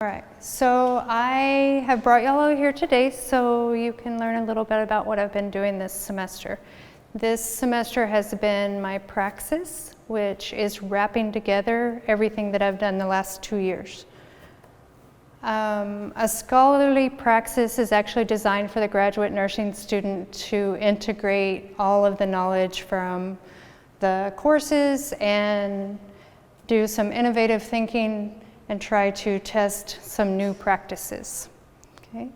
All right, so I have brought y'all over here today so you can learn a little bit about what I've been doing this semester. This semester has been my Praxis, which is wrapping together everything that I've done the last 2 years. A scholarly praxis is actually designed for the graduate nursing student to integrate all of the knowledge from the courses and do some innovative thinking and try to test some new practices. Okay.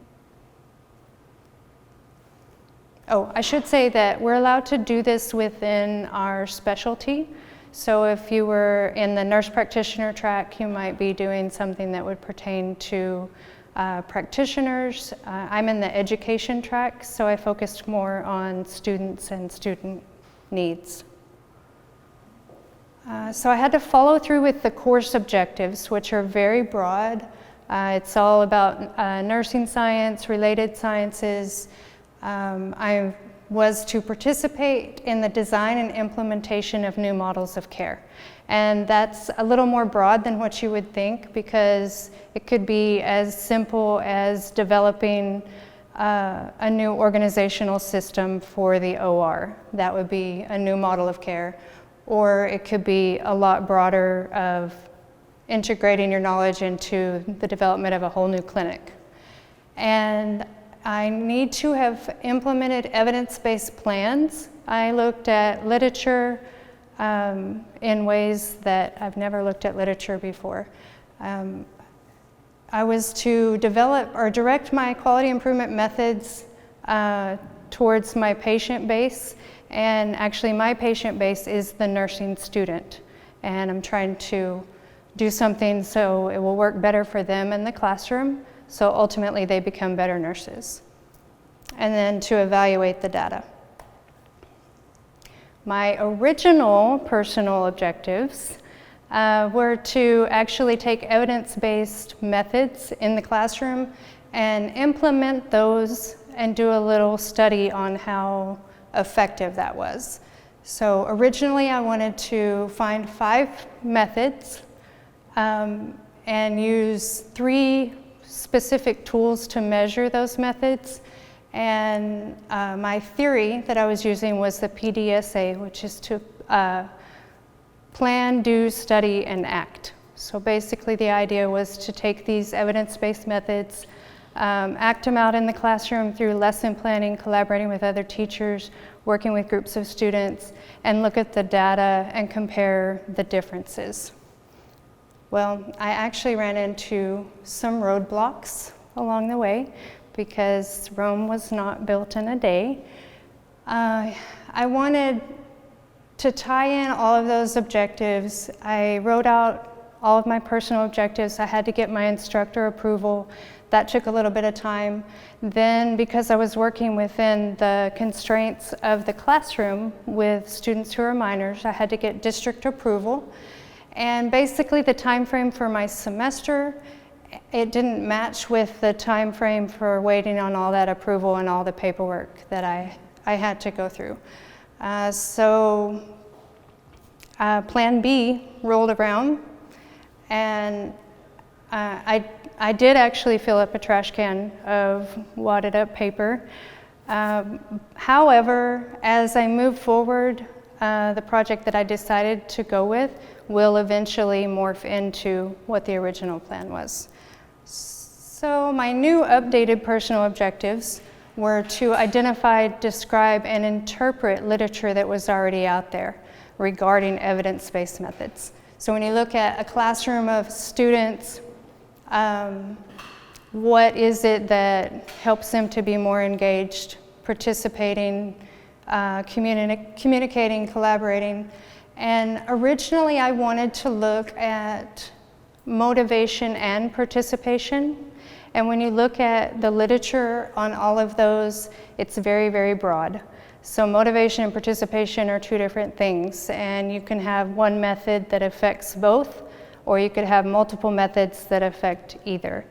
Oh, I should say that we're allowed to do this within our specialty. So if you were in the nurse practitioner track, you might be doing something that would pertain to practitioners. I'm in the education track, so I focused more on students and student needs. So I had to follow through with the course objectives, which are very broad. It's all about nursing science, related sciences. I was to participate in the design and implementation of new models of care. And that's a little more broad than what you would think, because it could be as simple as developing a new organizational system for the OR. That would be a new model of care. Or it could be a lot broader of integrating your knowledge into the development of a whole new clinic. And I need to have implemented evidence-based plans. I looked at literature in ways that I've never looked at literature before. I was to develop or direct my quality improvement methods towards my patient base. And actually my patient base is the nursing student. And I'm trying to do something so it will work better for them in the classroom, so ultimately they become better nurses. And then to evaluate the data. My original personal objectives were to actually take evidence-based methods in the classroom and implement those and do a little study on how effective that was. So originally I wanted to find 5 methods and use 3 specific tools to measure those methods. And my theory that I was using was the PDSA, which is to plan, do, study, and act. So basically the idea was to take these evidence-based methods, act them out in the classroom through lesson planning, collaborating with other teachers, working with groups of students, and look at the data and compare the differences. Well, I actually ran into some roadblocks along the way because Rome was not built in a day. I wanted to tie in all of those objectives. I wrote out all of my personal objectives. I had to get my instructor approval. That took a little bit of time. Then, because I was working within the constraints of the classroom with students who are minors, I had to get district approval. And basically the time frame for my semester, it didn't match with the time frame for waiting on all that approval and all the paperwork that I had to go through. So Plan B rolled around, and I did actually fill up a trash can of wadded up paper. However, as I move forward, the project that I decided to go with will eventually morph into what the original plan was. So my new updated personal objectives were to identify, describe, and interpret literature that was already out there regarding evidence-based methods. So when you look at a classroom of students, what is it that helps them to be more engaged, participating, communicating, collaborating? And originally I wanted to look at motivation and participation. And when you look at the literature on all of those, it's very, very broad. So motivation and participation are 2 different things, and you can have one method that affects both, or you could have multiple methods that affect either.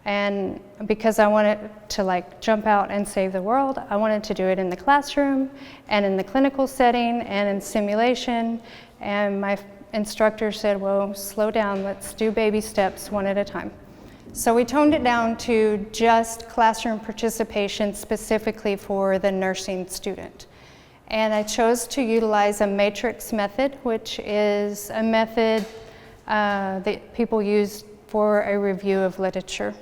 And because I wanted to jump out and save the world, I wanted to do it in the classroom and in the clinical setting and in simulation. And my instructor said, well, slow down, let's do baby steps one at a time. So we toned it down to just classroom participation specifically for the nursing student. And I chose to utilize a matrix method, which is a method that people use for a review of literature.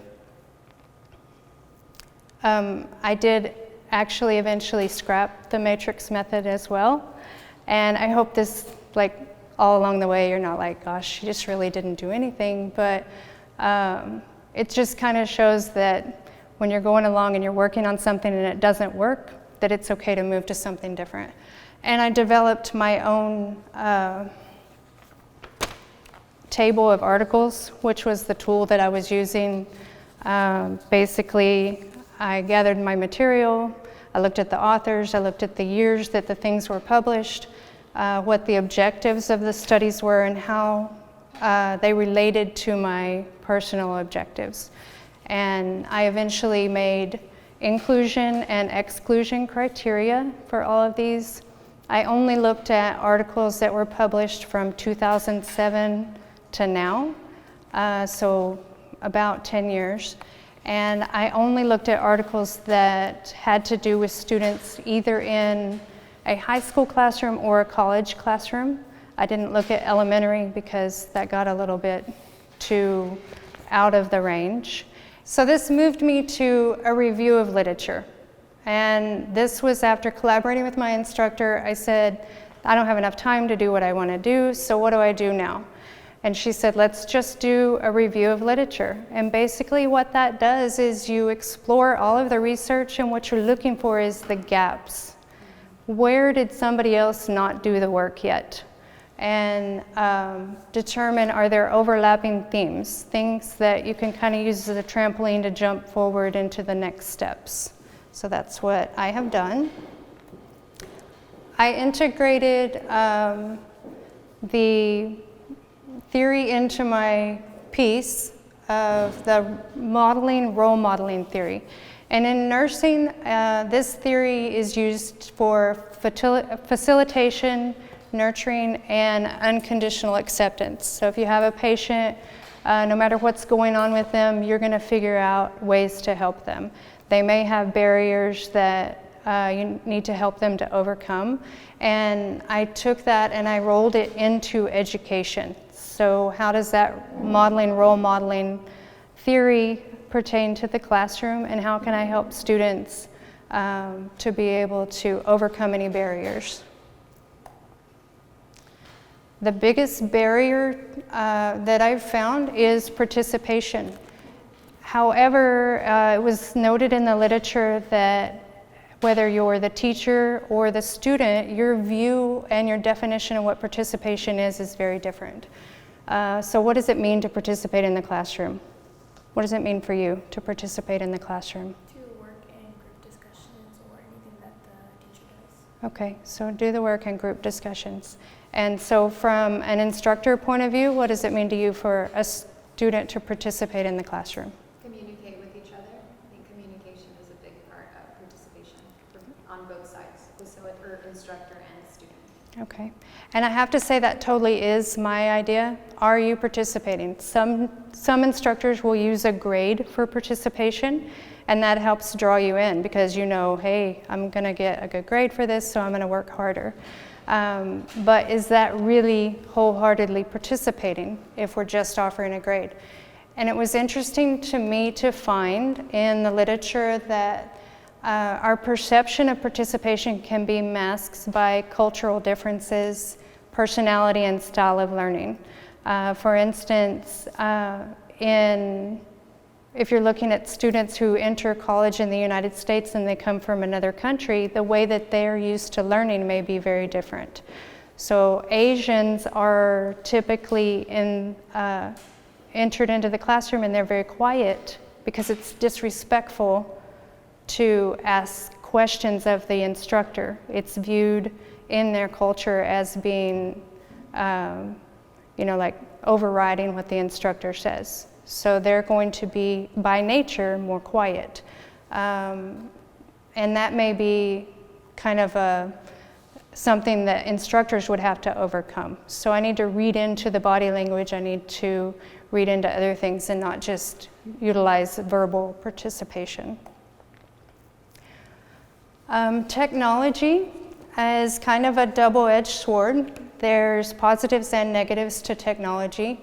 I did actually eventually scrap the matrix method as well. And I hope this, like, all along the way, you're not like, gosh, she just really didn't do anything. But it just kind of shows that when you're going along and you're working on something and it doesn't work, that it's okay to move to something different. And I developed my own table of articles, which was the tool that I was using. Basically, I gathered my material, I looked at the authors, I looked at the years that the things were published, what the objectives of the studies were, and how they related to my personal objectives. And I eventually made inclusion and exclusion criteria for all of these. I only looked at articles that were published from 2007 to now, so about 10 years. And I only looked at articles that had to do with students either in a high school classroom or a college classroom. I didn't look at elementary because that got a little bit too out of the range. So this moved me to a review of literature. And this was after collaborating with my instructor. I said, I don't have enough time to do what I want to do, so what do I do now? And she said, let's just do a review of literature. And basically what that does is you explore all of the research, and what you're looking for is the gaps. Where did somebody else not do the work yet? And determine, are there overlapping themes, things that you can kind of use as a trampoline to jump forward into the next steps. So that's what I have done. I integrated the theory into my piece of the role modeling theory. And in nursing, this theory is used for facilitation, nurturing, and unconditional acceptance. So if you have a patient, no matter what's going on with them, you're going to figure out ways to help them. They may have barriers that you need to help them to overcome. And I took that and I rolled it into education. So how does that role modeling theory pertain to the classroom, and how can I help students to be able to overcome any barriers? The biggest barrier that I've found is participation. However, it was noted in the literature that whether you're the teacher or the student, your view and your definition of what participation is very different. So what does it mean to participate in the classroom? What does it mean for you to participate in the classroom? To work in group discussions or anything that the teacher does. Okay, so do the work in group discussions. And so from an instructor point of view, what does it mean to you for a student to participate in the classroom? Communicate with each other. I think communication is a big part of participation on both sides, facilitator, instructor, and student. Okay, and I have to say that totally is my idea. Are you participating? Some instructors will use a grade for participation, and that helps draw you in because you know, hey, I'm going to get a good grade for this, so I'm going to work harder. But is that really wholeheartedly participating if we're just offering a grade? And it was interesting to me to find in the literature that our perception of participation can be masked by cultural differences, personality, and style of learning. For instance, if you're looking at students who enter college in the United States and they come from another country, the way that they're used to learning may be very different. So Asians are typically entered into the classroom and they're very quiet because it's disrespectful to ask questions of the instructor. It's viewed in their culture as being, like overriding what the instructor says. So they're going to be, by nature, more quiet. And that may be kind of something that instructors would have to overcome. So I need to read into the body language. I need to read into other things and not just utilize verbal participation. Technology is kind of a double-edged sword. There's positives and negatives to technology.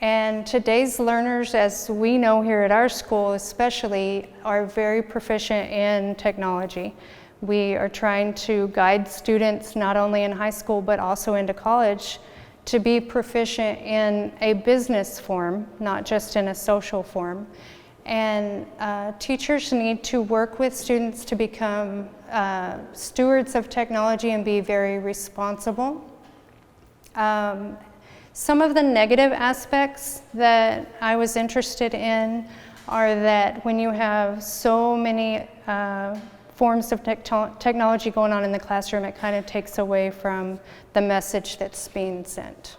And today's learners, as we know here at our school especially, are very proficient in technology. We are trying to guide students not only in high school but also into college to be proficient in a business form, not just in a social form. And teachers need to work with students to become stewards of technology and be very responsible. Some of the negative aspects that I was interested in are that when you have so many forms of technology going on in the classroom, it kind of takes away from the message that's being sent.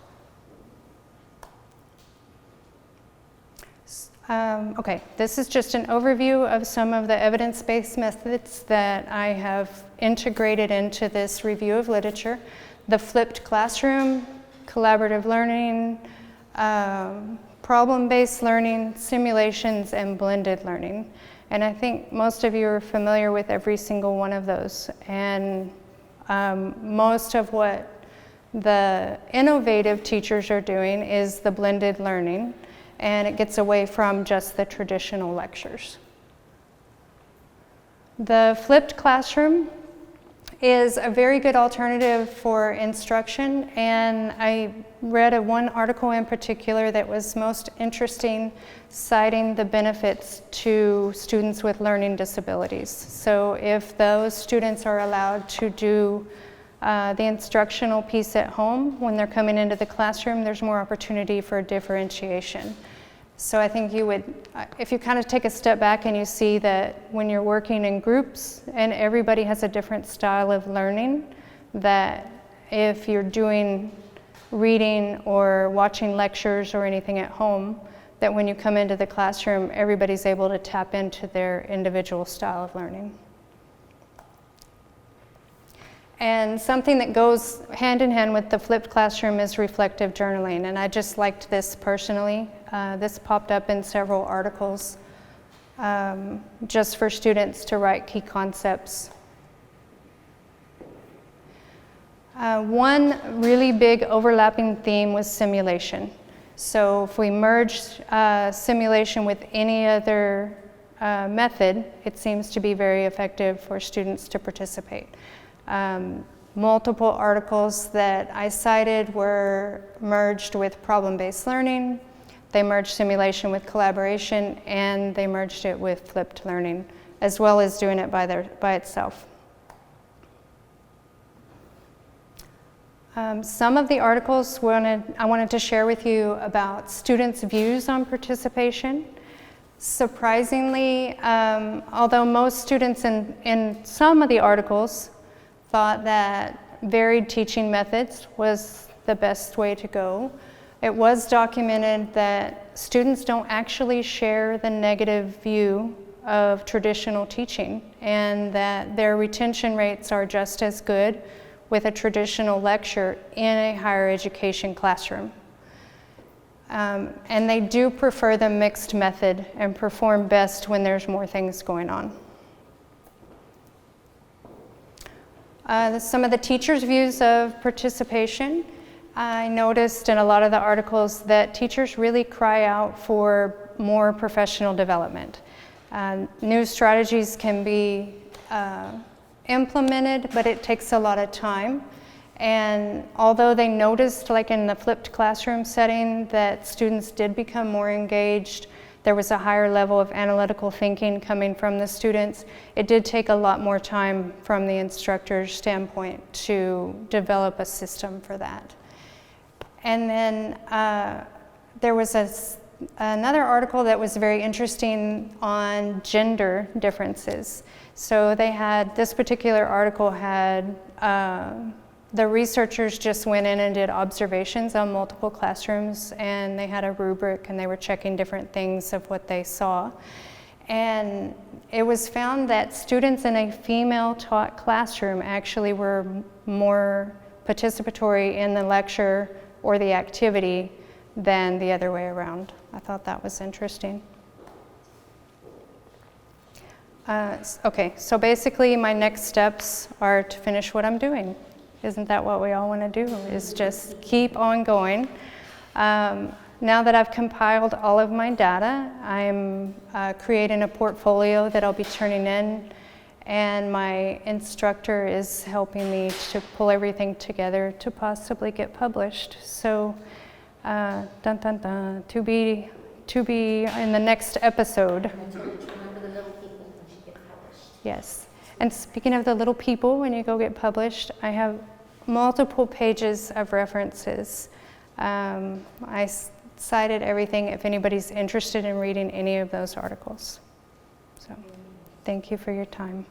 Okay, this is just an overview of some of the evidence-based methods that I have integrated into this review of literature. The flipped classroom, collaborative learning, problem-based learning, simulations, and blended learning. And I think most of you are familiar with every single one of those. And most of what the innovative teachers are doing is the blended learning, and it gets away from just the traditional lectures. The flipped classroom is a very good alternative for instruction, and I read one article in particular that was most interesting, citing the benefits to students with learning disabilities. So if those students are allowed to do the instructional piece at home when they're coming into the classroom, there's more opportunity for differentiation. So I think you would, if you kind of take a step back and you see that when you're working in groups and everybody has a different style of learning, that if you're doing reading or watching lectures or anything at home, that when you come into the classroom, everybody's able to tap into their individual style of learning. And something that goes hand in hand with the flipped classroom is reflective journaling, and I just liked this personally. This popped up in several articles just for students to write key concepts. One really big overlapping theme was simulation. So if we merged simulation with any other method, it seems to be very effective for students to participate. Multiple articles that I cited were merged with problem-based learning, they merged simulation with collaboration, and they merged it with flipped learning, as well as doing it by itself. Some of the articles I wanted to share with you about students' views on participation. Surprisingly, although most students in some of the articles thought that varied teaching methods was the best way to go, it was documented that students don't actually share the negative view of traditional teaching, and that their retention rates are just as good with a traditional lecture in a higher education classroom. And they do prefer the mixed method and perform best when there's more things going on. Some of the teachers' views of participation. I noticed in a lot of the articles that teachers really cry out for more professional development. New strategies can be implemented, but it takes a lot of time. And although they noticed, like in the flipped classroom setting, that students did become more engaged, there was a higher level of analytical thinking coming from the students, it did take a lot more time from the instructor's standpoint to develop a system for that. And then there was another article that was very interesting on gender differences. So they had, this particular article had, the researchers just went in and did observations on multiple classrooms, and they had a rubric and they were checking different things of what they saw. And it was found that students in a female taught classroom actually were more participatory in the lecture or the activity than the other way around. I thought that was interesting. Okay, so basically my next steps are to finish what I'm doing. Isn't that what we all want to do, is just keep on going. Now that I've compiled all of my data, I'm creating a portfolio that I'll be turning in, and my instructor is helping me to pull everything together to possibly get published. So, dun dun dun, to be in the next episode. Remember the little people when she gets published. Yes. And speaking of the little people, when you go get published, I have multiple pages of references. I cited everything if anybody's interested in reading any of those articles. So, thank you for your time.